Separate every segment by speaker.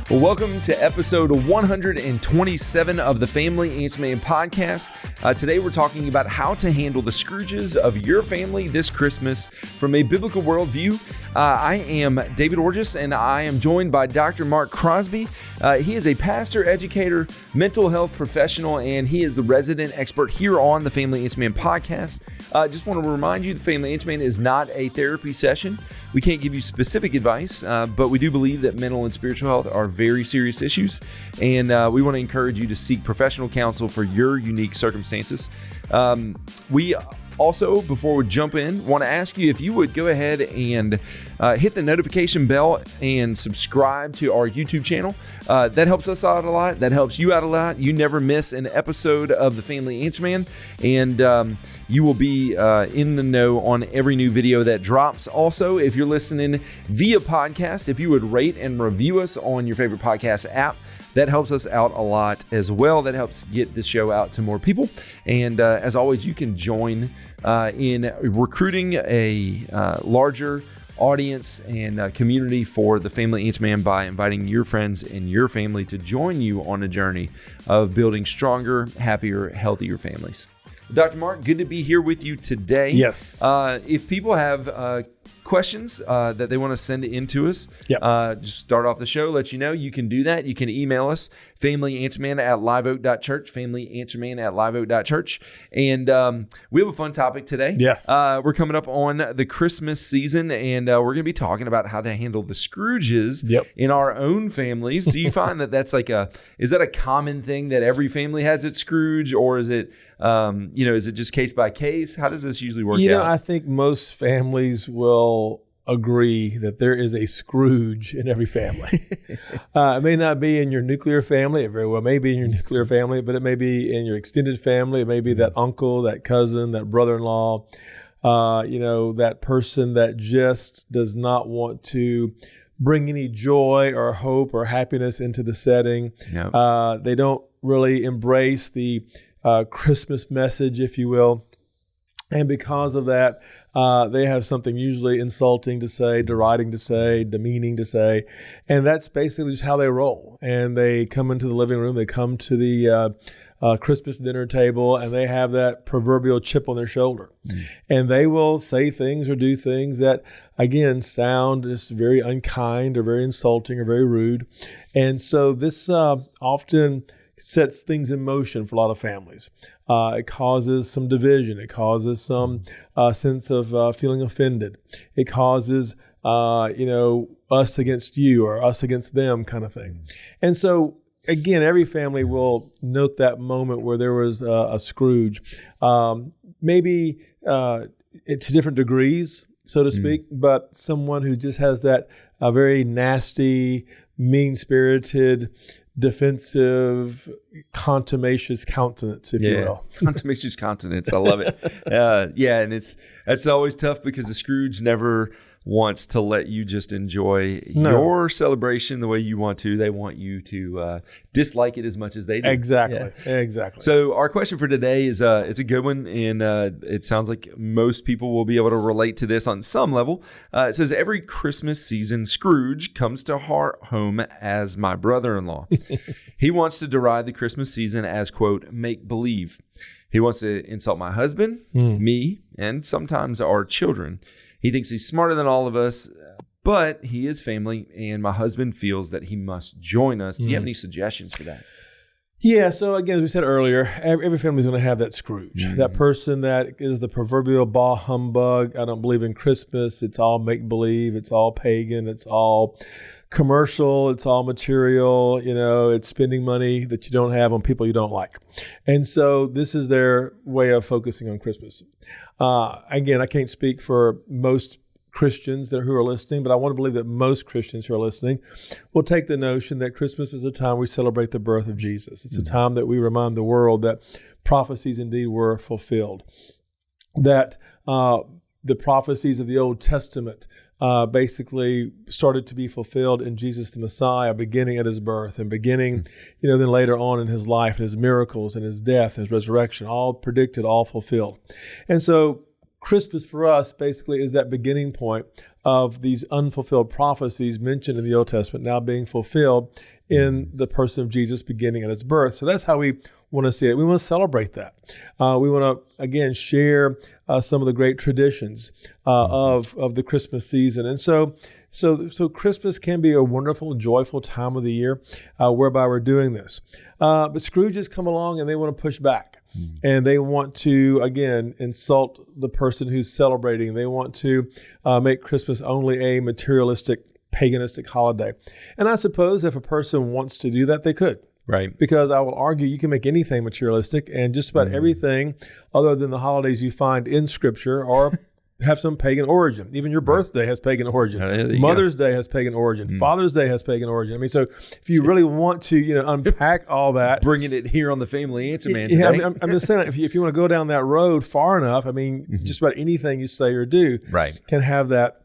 Speaker 1: Well, welcome to episode 127 of the Family Answer Man podcast. Today we're talking about how to handle the Scrooges of your family this Christmas from a biblical worldview. I am David Orgis, and I am joined by Dr. Mark Crosby. He is a pastor, educator, mental health professional, and he is the resident expert here on the Family Answer Man podcast. Just want to remind you, the Family Answer Man is not a therapy session. We can't give you specific advice, but we do believe that mental and spiritual health are very serious issues, and we want to encourage you to seek professional counsel for your unique circumstances. We also, before we jump in, want to ask you if you would go ahead and hit the notification bell and subscribe to our YouTube channel. That helps us out a lot. That helps you out a lot. You never miss an episode of the Family Answer Man, and you will be in the know on every new video that drops. Also, if you're listening via podcast, if you would rate and review us on your favorite podcast app, that helps us out a lot as well. That helps get the show out to more people. And as always, you can join in recruiting a larger audience and community for the Family Answer Man by inviting your friends and your family to join you on a journey of building stronger, happier, healthier families. Dr. Mark, good to be here with you today.
Speaker 2: Yes.
Speaker 1: If people have questions that they want to send in to us, just start off the show, let you know you can do that. You can email us, familyanswerman@liveoak.church, familyanswerman@liveoak.church. And we have a fun topic today.
Speaker 2: Yes.
Speaker 1: We're coming up on the Christmas season, and we're going to be talking about how to handle the Scrooges in our own families. Do you find that that's is that a common thing that every family has its Scrooge, or is it, is it just case by case? How does this usually work out?
Speaker 2: I think most families will agree that there is a Scrooge in every family. It may not be in your nuclear family. It very well may be in your nuclear family, but it may be in your extended family. It may be that uncle, that cousin, that brother-in-law, that person that just does not want to bring any joy or hope or happiness into the setting. No. They don't really embrace the Christmas message, if you will. And because of that, they have something usually insulting to say, deriding to say, demeaning to say. And that's basically just how they roll. And they come into the living room, they come to the Christmas dinner table, and they have that proverbial chip on their shoulder. And they will say things or do things that, again, sound just very unkind or very insulting or very rude. And so this often sets things in motion for a lot of families. It causes some division. It causes some sense of feeling offended. It causes, us against you or us against them kind of thing. And so, again, every family will note that moment where there was a Scrooge. Maybe to different degrees, so to speak, but someone who just has that very nasty, mean-spirited, defensive, contumacious countenance, if you will.
Speaker 1: Contumacious countenance. I love it. And it's always tough because the Scrooge never wants to let you just enjoy your celebration the way you want to. They want you to dislike it as much as they do.
Speaker 2: Exactly.
Speaker 1: So our question for today is it's a good one, and it sounds like most people will be able to relate to this on some level. It says, every Christmas season, Scrooge comes to our home as my brother-in-law. He wants to deride the Christmas season as, quote, make-believe. He wants to insult my husband, me, and sometimes our children. He thinks he's smarter than all of us, but he is family, and my husband feels that he must join us. Do you have any suggestions for that?
Speaker 2: Yeah, so again, as we said earlier, every family is going to have that Scrooge, that person that is the proverbial bah humbug. I don't believe in Christmas. It's all make-believe. It's all pagan. It's all commercial. It's all material. It's spending money that you don't have on people you don't like. And so this is their way of focusing on Christmas. Again, I can't speak for most Christians who are listening, but I want to believe that most Christians who are listening will take the notion that Christmas is a time we celebrate the birth of Jesus. It's a time that we remind the world that prophecies indeed were fulfilled, that the prophecies of the Old Testament basically started to be fulfilled in Jesus the Messiah, beginning at his birth and beginning, then later on in his life, and his miracles and his death, his resurrection, all predicted, all fulfilled. And so Christmas for us basically is that beginning point of these unfulfilled prophecies mentioned in the Old Testament now being fulfilled in the person of Jesus beginning at his birth. So that's how we want to see it. We want to celebrate that. We want to, again, share some of the great traditions of the Christmas season. And so Christmas can be a wonderful, joyful time of the year whereby we're doing this. But Scrooges come along and they want to push back. And they want to, again, insult the person who's celebrating. They want to make Christmas only a materialistic, paganistic holiday. And I suppose if a person wants to do that, they could.
Speaker 1: Right.
Speaker 2: Because I will argue you can make anything materialistic, and just about everything other than the holidays you find in Scripture are have some pagan origin. Even your birthday has pagan origin. Mother's Day has pagan origin. Father's Day has pagan origin. I mean, so if you really want to, unpack all that,
Speaker 1: bringing it here on the Family Answer Man
Speaker 2: today.
Speaker 1: Yeah,
Speaker 2: I'm just saying, if you want to go down that road far enough, I mean, just about anything you say or do can have that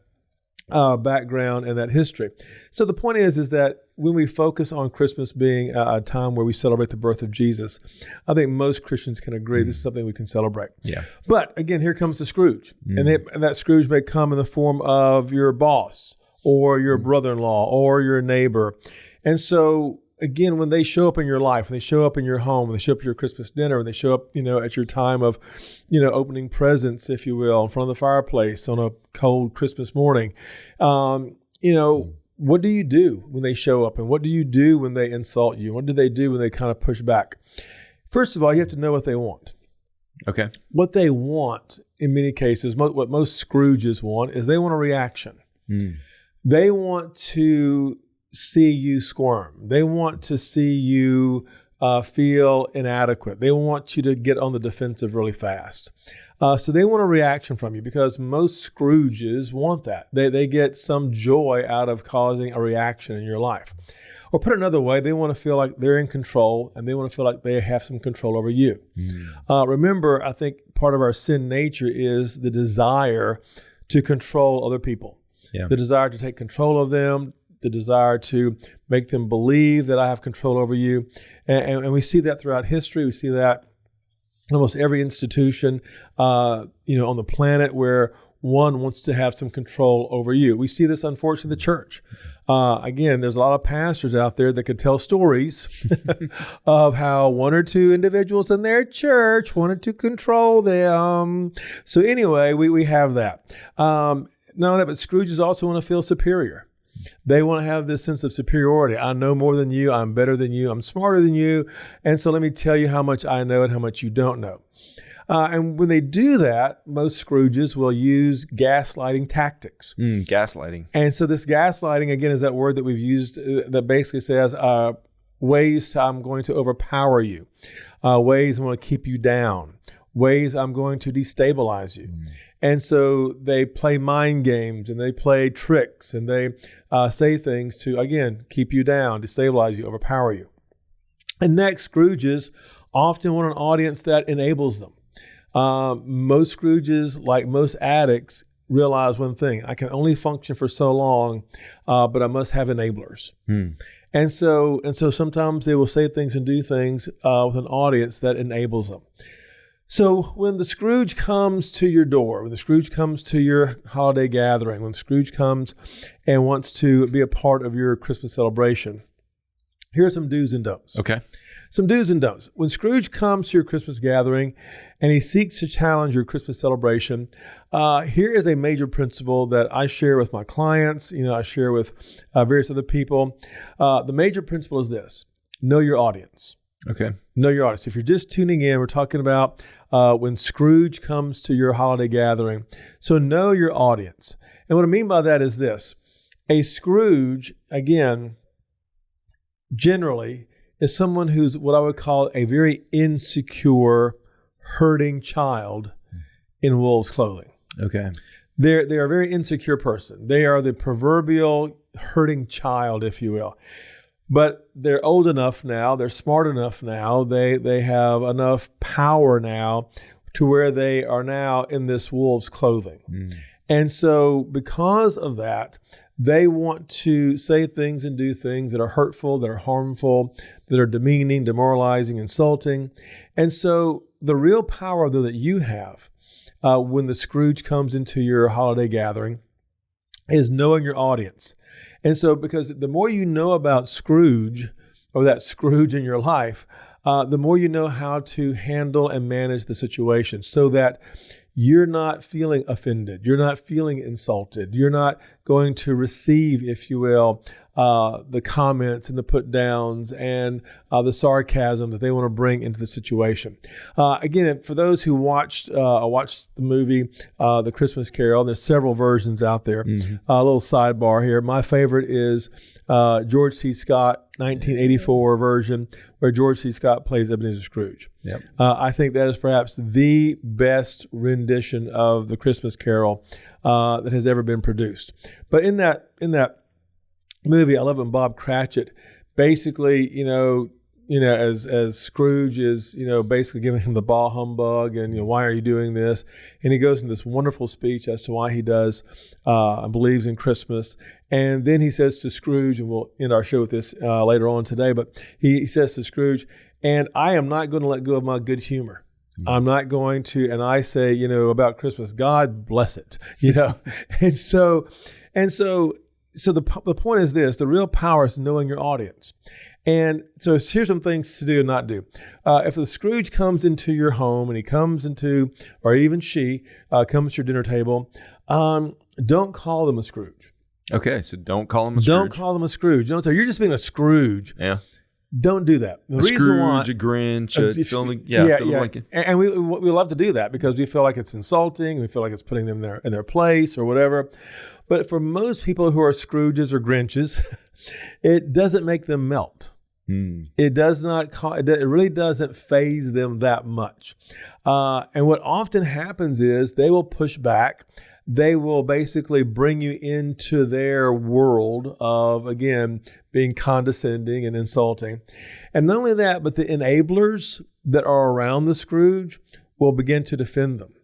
Speaker 2: background and that history. So the point is that when we focus on Christmas being a time where we celebrate the birth of Jesus, I think most Christians can agree this is something we can celebrate.
Speaker 1: Yeah.
Speaker 2: But again, here comes the Scrooge. And that Scrooge may come in the form of your boss or your brother-in-law or your neighbor. And so again, when they show up in your life, when they show up in your home, when they show up at your Christmas dinner, when they show up, at your time of, opening presents, if you will, in front of the fireplace on a cold Christmas morning, what do you do when they show up, and what do you do when they insult you? What do they do when they kind of push back? First of all, you have to know what they want.
Speaker 1: Okay.
Speaker 2: What they want, in many cases, what most Scrooges want is they want a reaction. They want to see you squirm. They want to see you feel inadequate. They want you to get on the defensive really fast. So they want a reaction from you, because most Scrooges want that. They get some joy out of causing a reaction in your life. Or put another way, they want to feel like they're in control, and they want to feel like they have some control over you. Remember, I think part of our sin nature is the desire to control other people. Yeah. The desire to take control of them, the desire to make them believe that I have control over you. And we see that throughout history. We see that in almost every institution, on the planet where one wants to have some control over you. We see this, unfortunately, in the church. Again, there's a lot of pastors out there that could tell stories of how one or two individuals in their church wanted to control them. So anyway, we have that. Not only that, but Scrooges also want to feel superior. They want to have this sense of superiority. I know more than you. I'm better than you. I'm smarter than you. And so let me tell you how much I know and how much you don't know. And when they do that, most Scrooges will use gaslighting tactics.
Speaker 1: Gaslighting.
Speaker 2: And so this gaslighting, again, is that word that we've used that basically says ways I'm going to overpower you, ways I'm going to keep you down, ways I'm going to destabilize you. And so they play mind games, and they play tricks, and they say things to, again, keep you down, destabilize you, overpower you. And next, Scrooges often want an audience that enables them. Most Scrooges, like most addicts, realize one thing: I can only function for so long, but I must have enablers. And so sometimes they will say things and do things with an audience that enables them. So when the Scrooge comes to your door, when the Scrooge comes to your holiday gathering, when the Scrooge comes and wants to be a part of your Christmas celebration, here are some do's and don'ts.
Speaker 1: Okay.
Speaker 2: Some do's and don'ts. When Scrooge comes to your Christmas gathering and he seeks to challenge your Christmas celebration, here is a major principle that I share with my clients. I share with various other people. The major principle is this: know your audience.
Speaker 1: Okay.
Speaker 2: Know your audience. If you're just tuning in, we're talking about when Scrooge comes to your holiday gathering. So know your audience. And what I mean by that is this: a Scrooge, again, generally is someone who's what I would call a very insecure, hurting child in wolf's clothing.
Speaker 1: Okay.
Speaker 2: They're a very insecure person. They are the proverbial hurting child, if you will. But they're old enough now, they're smart enough now, they have enough power now to where they are now in this wolf's clothing. And so because of that, they want to say things and do things that are hurtful, that are harmful, that are demeaning, demoralizing, insulting. And so the real power, though, that you have when the Scrooge comes into your holiday gathering is knowing your audience. And so because the more you know about Scrooge or that Scrooge in your life, the more you know how to handle and manage the situation so that you're not feeling offended. You're not feeling insulted. You're not going to receive, if you will, the comments and the put downs and the sarcasm that they want to bring into the situation. Again, for those who watched the movie, The Christmas Carol, there's several versions out there. A little sidebar here. My favorite is George C. Scott, 1984 version, where George C. Scott plays Ebenezer Scrooge.
Speaker 1: Yep.
Speaker 2: I think that is perhaps the best rendition of The Christmas Carol that has ever been produced. But in that movie, I love when Bob Cratchit basically, as Scrooge is, basically giving him the bah humbug and, why are you doing this? And he goes into this wonderful speech as to why he does, believes in Christmas. And then he says to Scrooge, and we'll end our show with this later on today, but he says to Scrooge, and I am not going to let go of my good humor. I'm not going to, and I say, about Christmas, God bless it, and so the point is this: the real power is knowing your audience. And so here's some things to do and not do. If the Scrooge comes into your home and he comes into, or even she comes to your dinner table, don't call them a Scrooge.
Speaker 1: Okay, so don't call them a Scrooge.
Speaker 2: Don't call them a Scrooge. Don't say, you're just being a Scrooge.
Speaker 1: Yeah.
Speaker 2: Don't do that. The
Speaker 1: a
Speaker 2: reason
Speaker 1: Scrooge,
Speaker 2: why,
Speaker 1: a Grinch,
Speaker 2: Like and we love to do that because we feel like it's insulting. We feel like it's putting them in their place or whatever. But for most people who are Scrooges or Grinches, it doesn't make them melt. It does not. It really doesn't faze them that much. And what often happens is they will push back. They will basically bring you into their world of, again, being condescending and insulting. And not only that, but the enablers that are around the Scrooge will begin to defend them.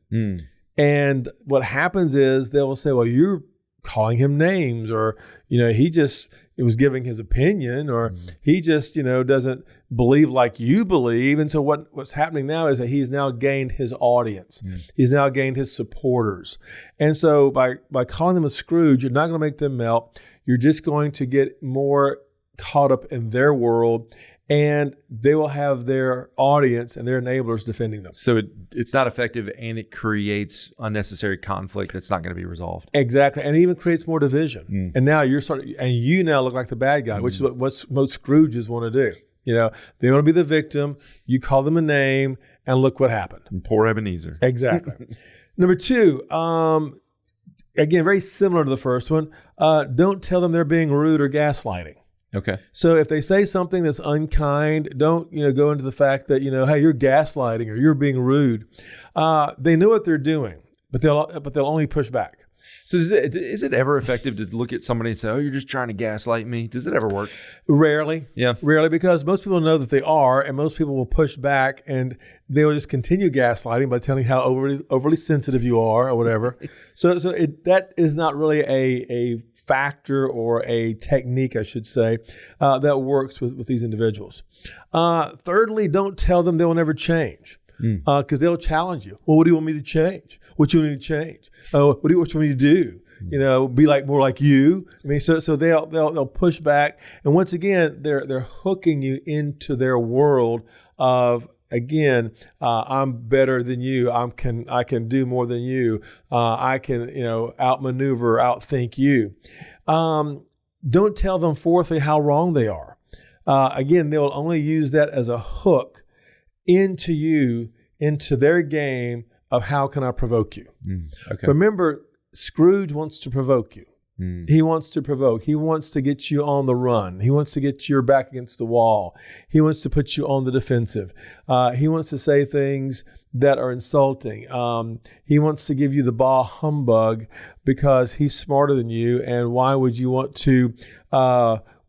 Speaker 2: And what happens is they will say, well, you're calling him names, or, he was giving his opinion, or he just, doesn't believe like you believe. And so what's happening now is that he's now gained his audience. He's now gained his supporters. And so by calling them a Scrooge, you're not going to make them melt. You're just going to get more caught up in their world, and they will have their audience and their enablers defending them.
Speaker 1: So it's not effective, and it creates unnecessary conflict that's not going to be resolved.
Speaker 2: Exactly, and it even creates more division. And now you now look like the bad guy, which is what most Scrooges want to do. They want to be the victim. You call them a name, and look what happened.
Speaker 1: And poor Ebenezer.
Speaker 2: Exactly. Number two, again, very similar to the first one. Don't tell them they're being rude or gaslighting.
Speaker 1: Okay.
Speaker 2: So if they say something that's unkind, don't go into the fact that hey, you're gaslighting or you're being rude. They know what they're doing, but they'll only push back.
Speaker 1: So is it ever effective to look at somebody and say, "Oh, you're just trying to gaslight me"? Does it ever work?
Speaker 2: Rarely.
Speaker 1: Yeah.
Speaker 2: Rarely, because most people know that they are, and most people will push back, and they will just continue gaslighting by telling how overly sensitive you are or whatever. So that is not really a factor or a technique, I should say, that works with these individuals. Thirdly, don't tell them they will never change. Because they'll challenge you. Well, what do you want me to change? What do you want me to change? What do you want me to do? Be more like you. I mean, so they'll push back, and once again, they're hooking you into their world of, again, I'm better than you. I can do more than you. I can outmaneuver, outthink you. Don't tell them, fourthly, how wrong they are. Again, they will only use that as a hook into their game of how can I provoke you.
Speaker 1: Okay.
Speaker 2: Remember, Scrooge wants to provoke you. He wants to provoke. He wants to get you on the run. He wants to get your back against the wall. He wants to put you on the defensive. He wants to say things that are insulting. He wants to give you the bah humbug because he's smarter than you. And why would you want to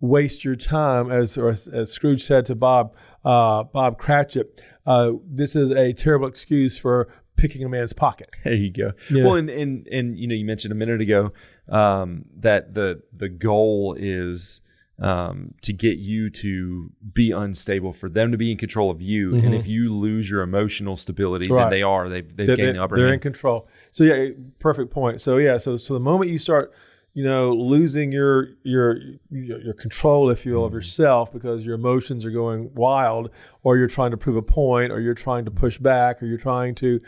Speaker 2: waste your time, as Scrooge said to Bob Cratchit, this is a terrible excuse for picking a man's pocket.
Speaker 1: There you go. Yeah. Well, and you mentioned a minute ago that the goal is to get you to be unstable, for them to be in control of you. And if you lose your emotional stability, then they've gained the upper hand.
Speaker 2: They're in control. So yeah, perfect point. So yeah, so the moment you start losing your control, if you will, of yourself because your emotions are going wild, or you're trying to prove a point, or you're trying to push back, or you're trying to,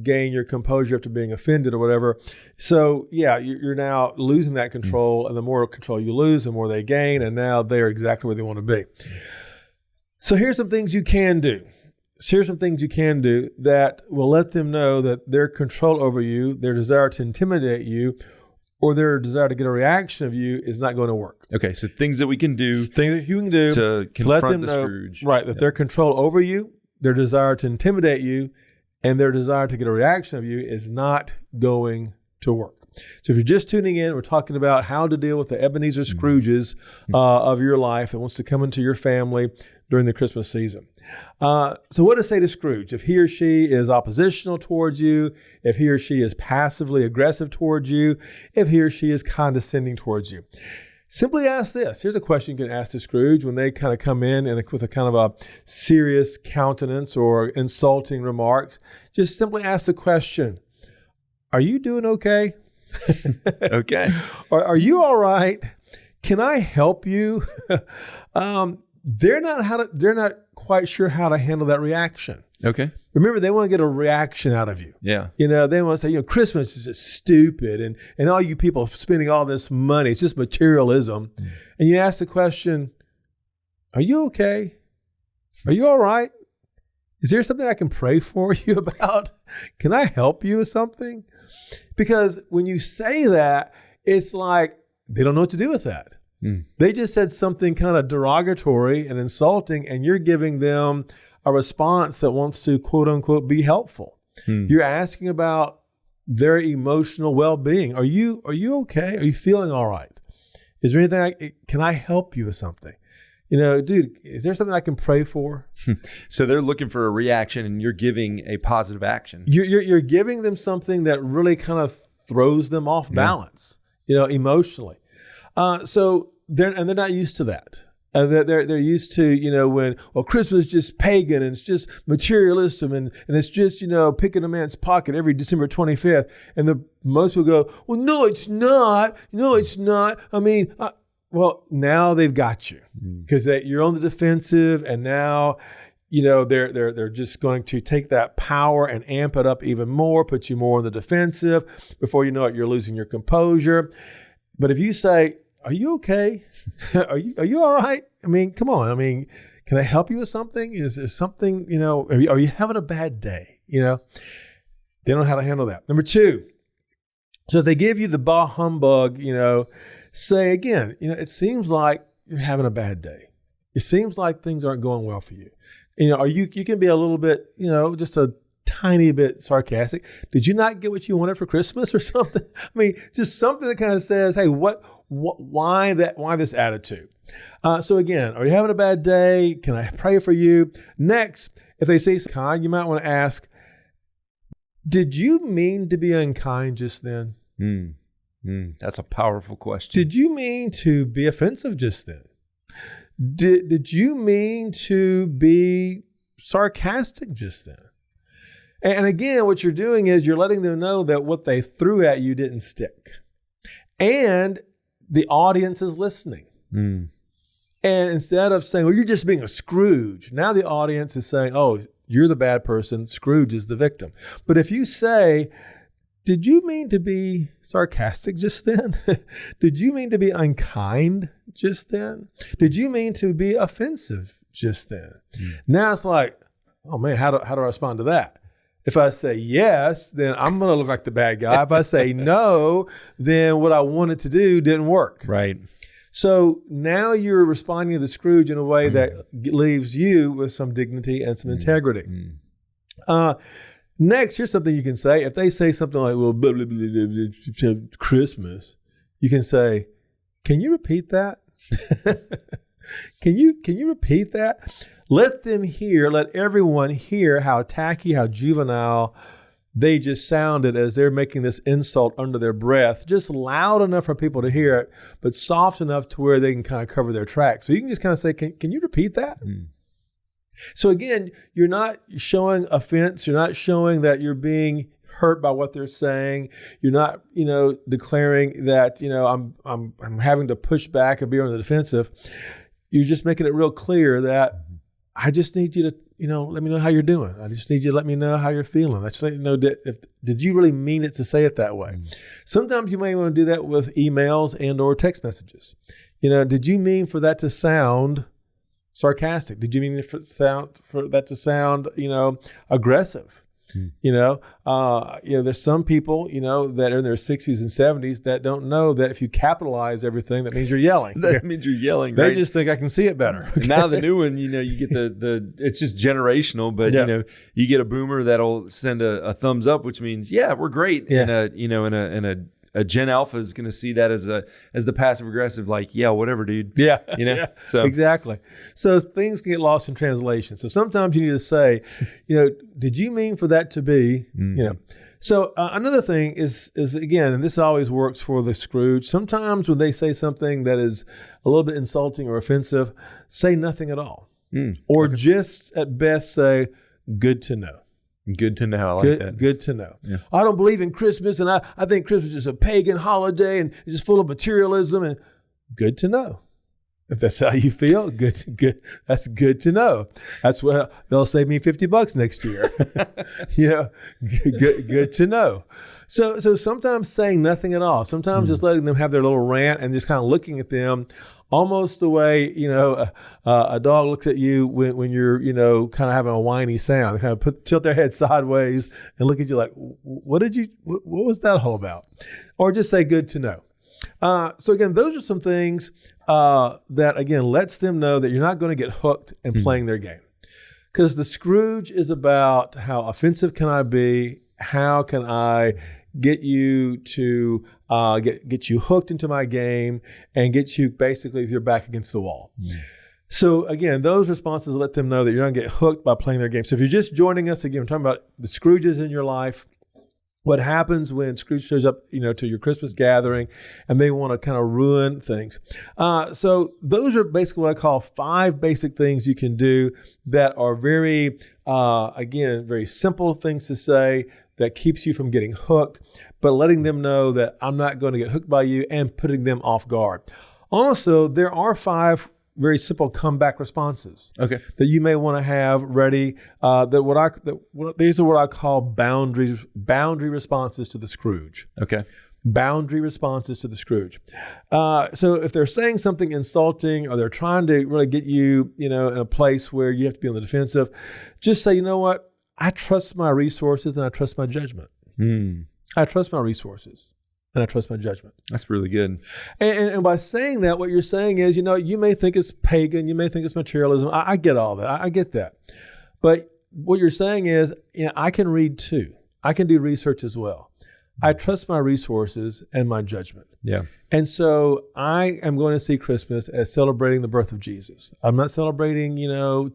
Speaker 2: gain your composure after being offended or whatever. So yeah, you're now losing that control, and the more control you lose, the more they gain, and now they're exactly where they want to be. So here's some things you can do. That will let them know that their control over you, their desire to intimidate you, or their desire to get a reaction of you is not going to work.
Speaker 1: Okay, so things that we can do.
Speaker 2: Things that you can do
Speaker 1: to confront
Speaker 2: let them
Speaker 1: the
Speaker 2: know,
Speaker 1: Scrooge.
Speaker 2: Right, that their control over you, their desire to intimidate you, and their desire to get a reaction of you is not going to work. So if you're just tuning in, we're talking about how to deal with the Ebenezer Scrooges of your life that wants to come into your family during the Christmas season. So what to say to Scrooge? If he or she is oppositional towards you, if he or she is passively aggressive towards you, if he or she is condescending towards you. Simply ask this. Here's a question you can ask to Scrooge when they kind of come in and with a kind of a serious countenance or insulting remarks. Just simply ask the question, are you doing okay?
Speaker 1: Okay.
Speaker 2: Are you all right? Can I help you? They're not quite sure how to handle that reaction.
Speaker 1: Okay.
Speaker 2: Remember, they want to get a reaction out of you.
Speaker 1: Yeah.
Speaker 2: They want to say, Christmas is just stupid, and all you people spending all this money, it's just materialism. And you ask the question, are you okay? Are you all right? Is there something I can pray for you about? Can I help you with something? Because when you say that, it's like they don't know what to do with that. They just said something kind of derogatory and insulting, and you're giving them a response that wants to, quote unquote, be helpful. You're asking about their emotional well-being. Are you okay? Are you feeling all right? Is there anything can I help you with something? Dude, is there something I can pray for?
Speaker 1: So they're looking for a reaction, and you're giving a positive action.
Speaker 2: You're giving them something that really kind of throws them off balance, emotionally. So they're not used to that. They're used to, when Christmas is just pagan and it's just materialism and it's just, picking a man's pocket every December 25th. And most people go, well, no, it's not. No, it's not. I mean, well, now they've got you because you're on the defensive, and now, they're just going to take that power and amp it up even more, put you more on the defensive. Before you know it, you're losing your composure. But if you say, are you okay? Are you all right? I mean, come on. I mean, can I help you with something? Is there something, are you having a bad day? They don't know how to handle that. Number two, so if they give you the bah humbug, say again, it seems like you're having a bad day. It seems like things aren't going well for you. You can be a little bit, just a tiny bit sarcastic. Did you not get what you wanted for Christmas or something? I mean, just something that kind of says, hey, why this attitude? So again, are you having a bad day? Can I pray for you? Next, if they say kind, you might want to ask, did you mean to be unkind just then?
Speaker 1: That's a powerful question.
Speaker 2: Did you mean to be offensive just then? Did you mean to be sarcastic just then? And again, what you're doing is you're letting them know that what they threw at you didn't stick. And the audience is listening. And instead of saying, well, you're just being a Scrooge, now the audience is saying, oh, you're the bad person, Scrooge is the victim. But if you say, did you mean to be sarcastic just then? Did you mean to be unkind just then? Did you mean to be offensive just then? Now it's like, oh man, how do I respond to that? If I say yes, then I'm going to look like the bad guy. If I say no, then what I wanted to do didn't work.
Speaker 1: Right.
Speaker 2: So now you're responding to the Scrooge in a way that leaves you with some dignity and some integrity. Next, here's something you can say. If they say something like, well, blah, blah, blah, blah, blah, Christmas, you can say, can you repeat that? Can you repeat that? Let everyone hear how tacky, how juvenile they just sounded as they're making this insult under their breath, just loud enough for people to hear it, but soft enough to where they can kind of cover their tracks. So you can just kind of say, can you repeat that? So again, you're not showing offense. You're not showing that you're being hurt by what they're saying. You're not, declaring that, I'm having to push back and be on the defensive. You're just making it real clear that I just need you to, let me know how you're doing. I just need you to let me know how you're feeling. I just need to know did you really mean it to say it that way? Sometimes you may want to do that with emails and or text messages. Did you mean for that to sound sarcastic? Did you mean for that to sound, aggressive? There's some people, that are in their 60s and 70s that don't know that if you capitalize everything, that means you're yelling.
Speaker 1: That means you're yelling.
Speaker 2: They
Speaker 1: right?
Speaker 2: just think I can see it better.
Speaker 1: Okay. Now the new one, you get the it's just generational, but you get a boomer that'll send a thumbs up, which means we're great.
Speaker 2: Yeah.
Speaker 1: And a Gen Alpha is going to see that as the passive aggressive, like, whatever, dude.
Speaker 2: Yeah.
Speaker 1: So
Speaker 2: exactly. So things can get lost in translation. So sometimes you need to say, did you mean for that to be, So another thing is again, and this always works for the Scrooge. Sometimes when they say something that is a little bit insulting or offensive, say nothing at all, or just at best say, "Good to know."
Speaker 1: Good to know. I like that.
Speaker 2: Good to know. Yeah. I don't believe in Christmas, and I think Christmas is a pagan holiday and it's just full of materialism. And good to know. If that's how you feel, good. That's good to know. That's what they'll save me $50 next year. Good to know. So sometimes saying nothing at all. Sometimes just letting them have their little rant and just kind of looking at them, almost the way a dog looks at you when you're kind of having a whiny sound. They kind of tilt their head sideways and look at you like, what was that all about? Or just say good to know. So again, those are some things that again lets them know that you're not going to get hooked in playing their game. Because the Scrooge is about how offensive can I be? How can I get you to get you hooked into my game and get you basically with your back against the wall? So again, those responses let them know that you're not going to get hooked by playing their game. So if you're just joining us, again, we're talking about the Scrooges in your life. What happens when Scrooge shows up, to your Christmas gathering and they want to kind of ruin things. So those are basically what I call 5 basic things you can do that are very, very simple things to say that keeps you from getting hooked, but letting them know that I'm not going to get hooked by you and putting them off guard. Also, there are 5 very simple comeback responses that you may want to have ready. These are what I call boundary responses to the Scrooge. Okay. Boundary responses to the Scrooge. So if they're saying something insulting or they're trying to really get you, in a place where you have to be on the defensive, just say, you know what? I trust my resources and I trust my judgment. I trust my resources. And I trust my judgment.
Speaker 1: That's really good.
Speaker 2: And by saying that, what you're saying is, you may think it's pagan, you may think it's materialism. I get all that. I get that. But what you're saying is, I can read too. I can do research as well. I trust my resources and my judgment. Yeah. And so I am going to see Christmas as celebrating the birth of Jesus. I'm not celebrating,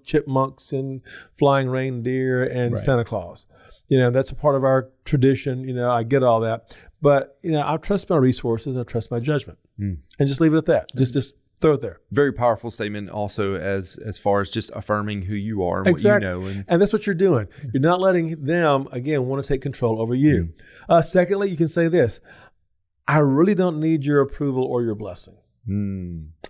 Speaker 2: chipmunks and flying reindeer and Santa Claus. That's a part of our tradition. I get all that. But, I trust my resources. I trust my judgment. And just leave it at that. Just throw it there.
Speaker 1: Very powerful statement also as far as just affirming who you are and what you know.
Speaker 2: And that's what you're doing. You're not letting them, again, want to take control over you. Secondly, you can say this. I really don't need your approval or your blessing.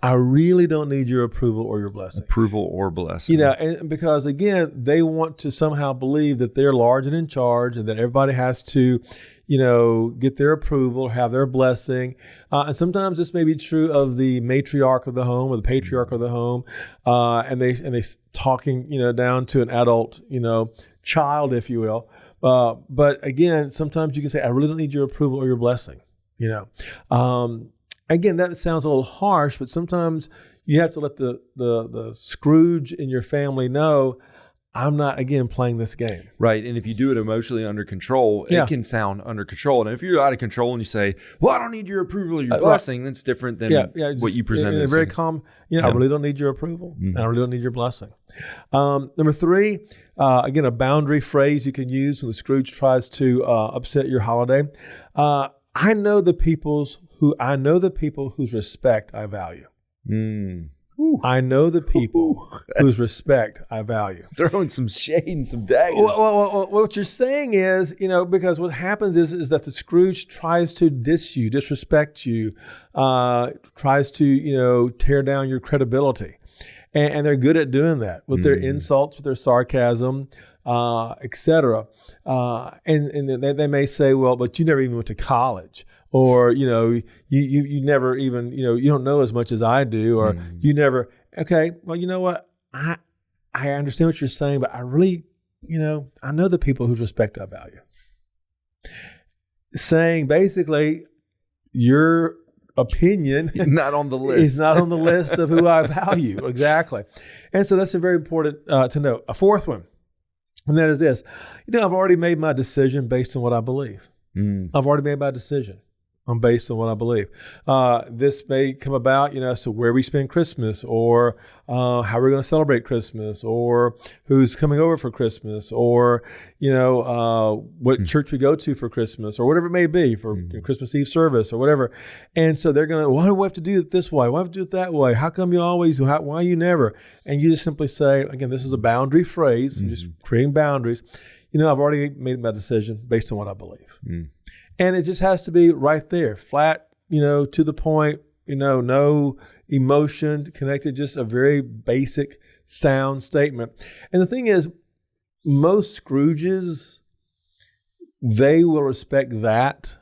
Speaker 2: I really don't need your approval or your blessing.
Speaker 1: Approval or blessing.
Speaker 2: And because again, they want to somehow believe that they're large and in charge and that everybody has to, get their approval, have their blessing. And sometimes this may be true of the matriarch of the home or the patriarch of the home. And they talking, down to an adult, child, if you will. But again, sometimes you can say, I really don't need your approval or your blessing, Again, that sounds a little harsh, but sometimes you have to let the Scrooge in your family know, I'm not, again, playing this game.
Speaker 1: Right. And if you do it emotionally under control, it can sound under control. And if you're out of control and you say, well, I don't need your approval or your blessing, that's different than what you presented.
Speaker 2: In a very calm, I really don't need your approval. And I really don't need your blessing. Number 3, again, a boundary phrase you can use when the Scrooge tries to upset your holiday. I know the people whose respect I value. I know the people whose respect I value.
Speaker 1: Throwing some shade and some daggers.
Speaker 2: Well, what you're saying is, because what happens is that the Scrooge tries to diss you, disrespect you, tries to, tear down your credibility. And they're good at doing that with their insults, with their sarcasm, etc. And they may say, well, but you never even went to college, or you never even you don't know as much as I do, or you never. Okay, well, you know what? I understand what you're saying, but I really, I know the people whose respect I value. Saying basically, your opinion
Speaker 1: not on the list.
Speaker 2: Is not on the list of who I value. Exactly. And so that's a very important to note. A fourth one, and that is this. I've already made my decision based on what I believe. I've already made my decision based on what I believe. This may come about, as to where we spend Christmas, or how we're going to celebrate Christmas, or who's coming over for Christmas, or, what church we go to for Christmas, or whatever it may be for Christmas Eve service or whatever. And so they're going to, why do we have to do it this way? Why do we have to do it that way? How come you always, why you never? And you just simply say, again, this is a boundary phrase, just creating boundaries. I've already made my decision based on what I believe. And it just has to be right there, flat, to the point, no emotion connected, just a very basic, sound statement. And the thing is, most Scrooges, they will respect that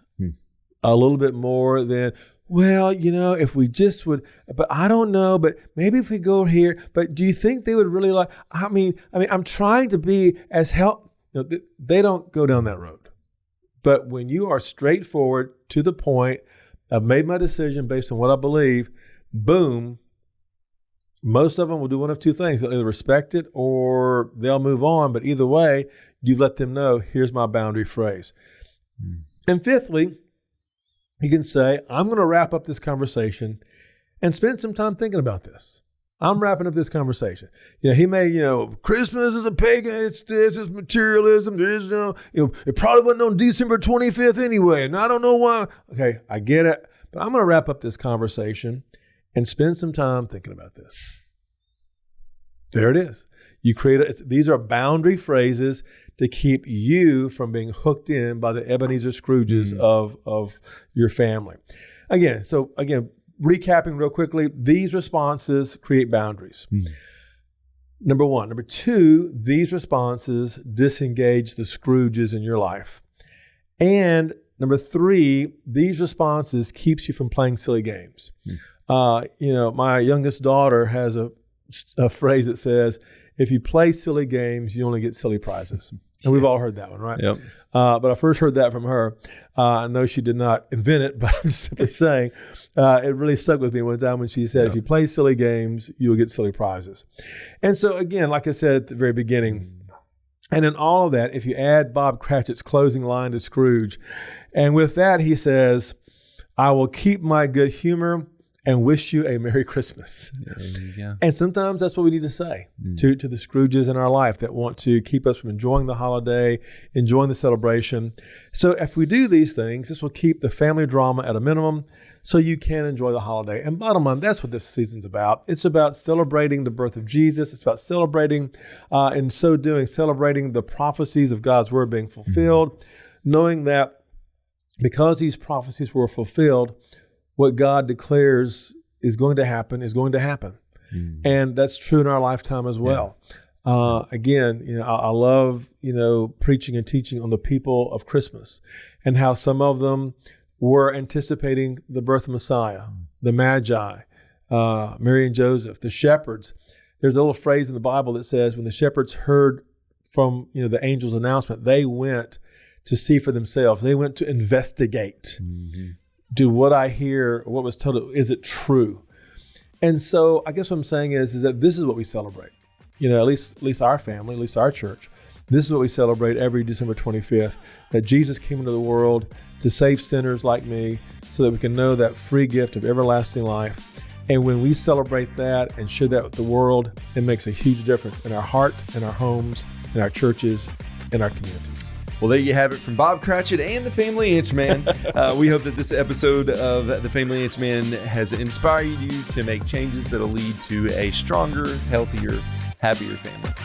Speaker 2: a little bit more than, well, if we just would, but I don't know, but maybe if we go here, but do you think they would really like, I'm trying to be as they don't go down that road. But when you are straightforward, to the point, I've made my decision based on what I believe, boom, most of them will do one of two things. They'll either respect it or they'll move on. But either way, you let them know, here's my boundary phrase. And fifthly, you can say, I'm going to wrap up this conversation and spend some time thinking about this. I'm wrapping up this conversation. He may, Christmas is a pagan, it's this, it's materialism, there's it probably wasn't on December 25th anyway, and I don't know why. Okay, I get it, but I'm going to wrap up this conversation and spend some time thinking about this. There it is. You these are boundary phrases to keep you from being hooked in by the Ebenezer Scrooges of your family. Again, recapping real quickly, these responses create boundaries. Number one. Number two, these responses disengage the Scrooges in your life. And number three, these responses keeps you from playing silly games. My youngest daughter has a phrase that says, if you play silly games, you only get silly prizes. And we've all heard that one, right?
Speaker 1: Yep.
Speaker 2: But I first heard that from her. I know she did not invent it, but I'm simply saying it really stuck with me one time when she said, if you play silly games, you will get silly prizes. And so again, like I said at the very beginning, and in all of that, if you add Bob Cratchit's closing line to Scrooge, and with that he says, I will keep my good humor and wish you a Merry Christmas. And sometimes that's what we need to say to the Scrooges in our life that want to keep us from enjoying the holiday, enjoying the celebration. So if we do these things, this will keep the family drama at a minimum so you can enjoy the holiday. And bottom line, that's what this season's about. It's about celebrating the birth of Jesus. It's about celebrating, in so doing, celebrating the prophecies of God's word being fulfilled, knowing that because these prophecies were fulfilled, what God declares is going to happen is going to happen. And that's true in our lifetime as well. Again, I love, preaching and teaching on the people of Christmas and how some of them were anticipating the birth of Messiah, the Magi, Mary and Joseph, the shepherds. There's a little phrase in the Bible that says when the shepherds heard from, the angel's announcement, they went to see for themselves. They went to investigate. Do what I hear, what was told, is it true? And so I guess what I'm saying is that this is what we celebrate. At least our family, at least our church. This is what we celebrate every December 25th, that Jesus came into the world to save sinners like me so that we can know that free gift of everlasting life. And when we celebrate that and share that with the world, it makes a huge difference in our heart, in our homes, in our churches, in our communities.
Speaker 1: Well, there you have it from Bob Cratchit and the Family Inchman. We hope that this episode of the Family Inchman has inspired you to make changes that'll lead to a stronger, healthier, happier family.